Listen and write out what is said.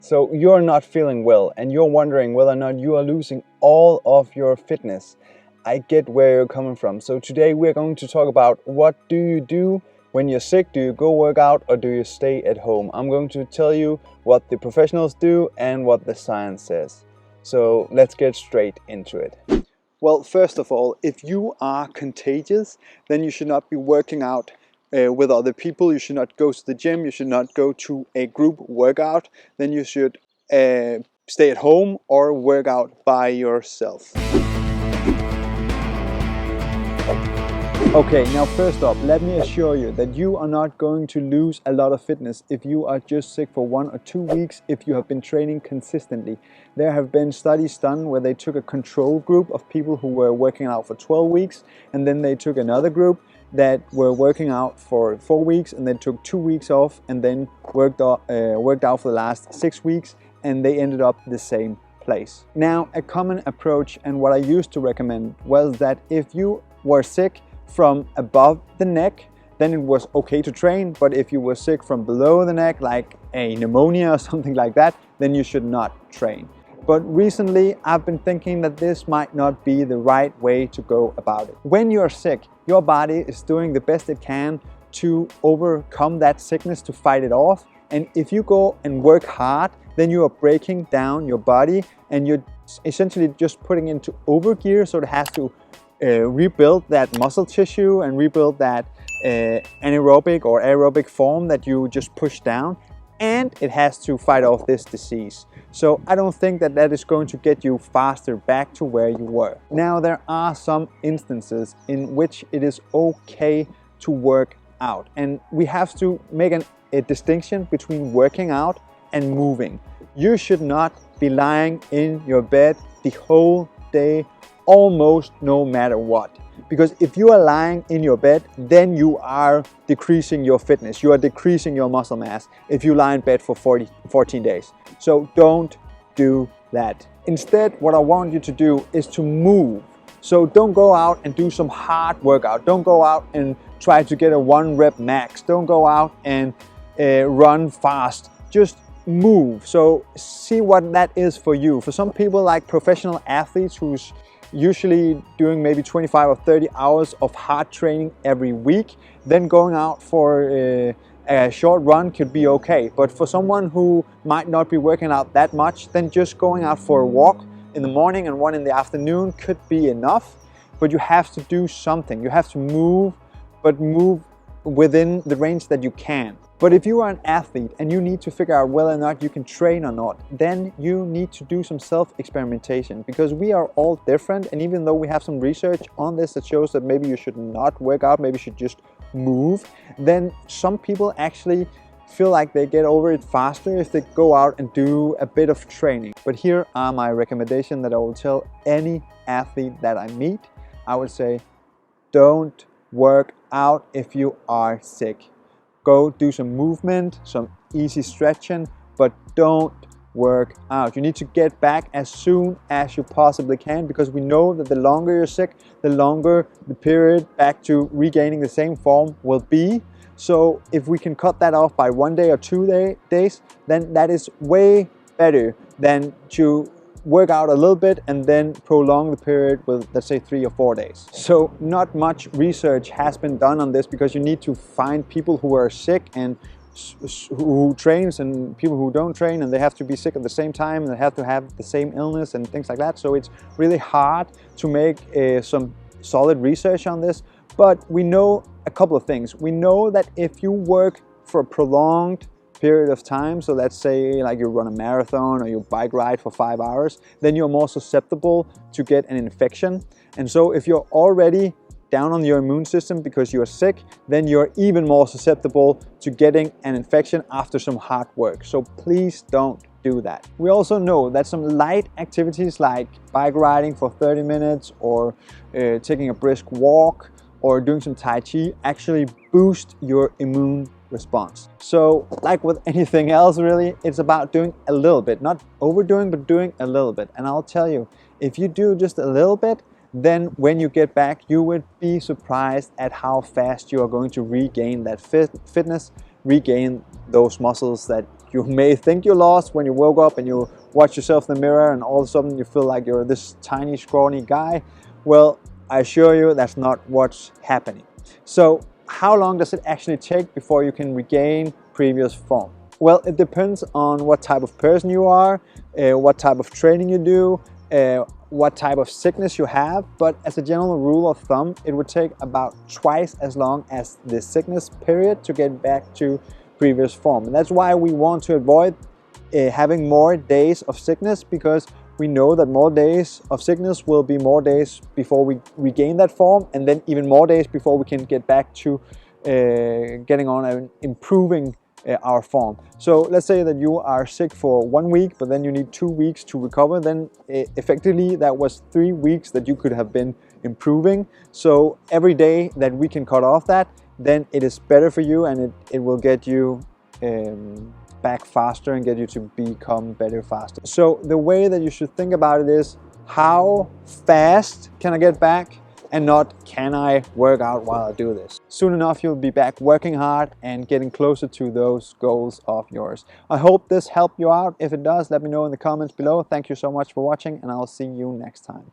So you're not feeling well and you're wondering whether or not you are losing all of your fitness. I get where you're coming from. So today we're going to talk about what do you do when you're sick. Do you go work out or do you stay at home? I'm going to tell you what the professionals do and what the science says. So let's get straight into it. Well, first of all, if you are contagious, then you should not be working out with other people. You should not go to the gym. You should not go to a group workout. Then you should stay at home or work out by yourself. Okay, now first up, let me assure you that you are not going to lose a lot of fitness if you are just sick for 1 or 2 weeks if you have been training consistently. There have been studies done where they took a control group of people who were working out for 12 weeks and then they took another group that were working out for 4 weeks and then took 2 weeks off and then worked out for the last 6 weeks, and they ended up the same place. Now, a common approach and what I used to recommend was that if you were sick from above the neck, then it was okay to train, but if you were sick from below the neck, like a pneumonia or something like that, then you should not train. But recently I've been thinking that this might not be the right way to go about it. When you're sick, your body is doing the best it can to overcome that sickness, to fight it off, and if you go and work hard, then you are breaking down your body and you're essentially just putting into overgear, so it has to rebuild that muscle tissue and rebuild that anaerobic or aerobic form that you just pushed down, and it has to fight off this disease. So I don't think that that is going to get you faster back to where you were. Now, there are some instances in which it is okay to work out, and we have to make a distinction between working out and moving. You should not be lying in your bed the whole day, almost no matter what. Because if you are lying in your bed, then you are decreasing your fitness. You are decreasing your muscle mass if you lie in bed for 14 days. So don't do that. Instead, what I want you to do is to move. So don't go out and do some hard workout. Don't go out and try to get a 1 rep max. Don't go out and run fast. Just move. So see what that is for you. For some people, like professional athletes who's usually doing maybe 25 or 30 hours of hard training every week, then going out for a short run could be okay. But for someone who might not be working out that much, then just going out for a walk in the morning and one in the afternoon could be enough. But you have to do something. You have to move, but move within the range that you can. But if you are an athlete and you need to figure out whether or not you can train or not, then you need to do some self-experimentation, because we are all different. And even though we have some research on this that shows that maybe you should not work out, maybe you should just move, then some people actually feel like they get over it faster if they go out and do a bit of training. But here are my recommendations that I will tell any athlete that I meet. I would say, don't work out if you are sick. Go do some movement, some easy stretching, but don't work out. You need to get back as soon as you possibly can, because we know that the longer you're sick, the longer the period back to regaining the same form will be. So if we can cut that off by 1 day or 2 days, then that is way better than to work out a little bit and then prolong the period with, let's say, 3 or 4 days. So not much research has been done on this, because you need to find people who are sick and who trains and people who don't train, and they have to be sick at the same time and they have to have the same illness and things like that. So it's really hard to make some solid research on this. But we know a couple of things. We know that if you work for a prolonged period of time, so let's say like you run a marathon or you bike ride for 5 hours, then you're more susceptible to get an infection. And so if you're already down on your immune system because you're sick, then you're even more susceptible to getting an infection after some hard work. So please don't do that. We also know that some light activities like bike riding for 30 minutes or taking a brisk walk or doing some Tai Chi actually boost your immune response. So like with anything else, really, it's about doing a little bit, not overdoing, but doing a little bit. And I'll tell you, if you do just a little bit, then when you get back, you would be surprised at how fast you are going to regain that fitness, regain those muscles that you may think you lost when you woke up and you watch yourself in the mirror and all of a sudden you feel like you're this tiny, scrawny guy. Well, I assure you that's not what's happening. So how long does it actually take before you can regain previous form? Well, it depends on what type of person you are, what type of training you do, what type of sickness you have, but as a general rule of thumb, it would take about twice as long as the sickness period to get back to previous form. And that's why we want to avoid having more days of sickness, because we know that more days of sickness will be more days before we regain that form, and then even more days before we can get back to getting on and improving our form. So let's say that you are sick for 1 week, but then you need 2 weeks to recover, then effectively that was 3 weeks that you could have been improving. So every day that we can cut off that, then it is better for you, and it will get you back faster and get you to become better faster. So the way that you should think about it is, how fast can I get back, and not can I work out while I do this. Soon enough you'll be back working hard and getting closer to those goals of yours. I hope this helped you out. If it does, let me know in the comments below. Thank you so much for watching, and I'll see you next time.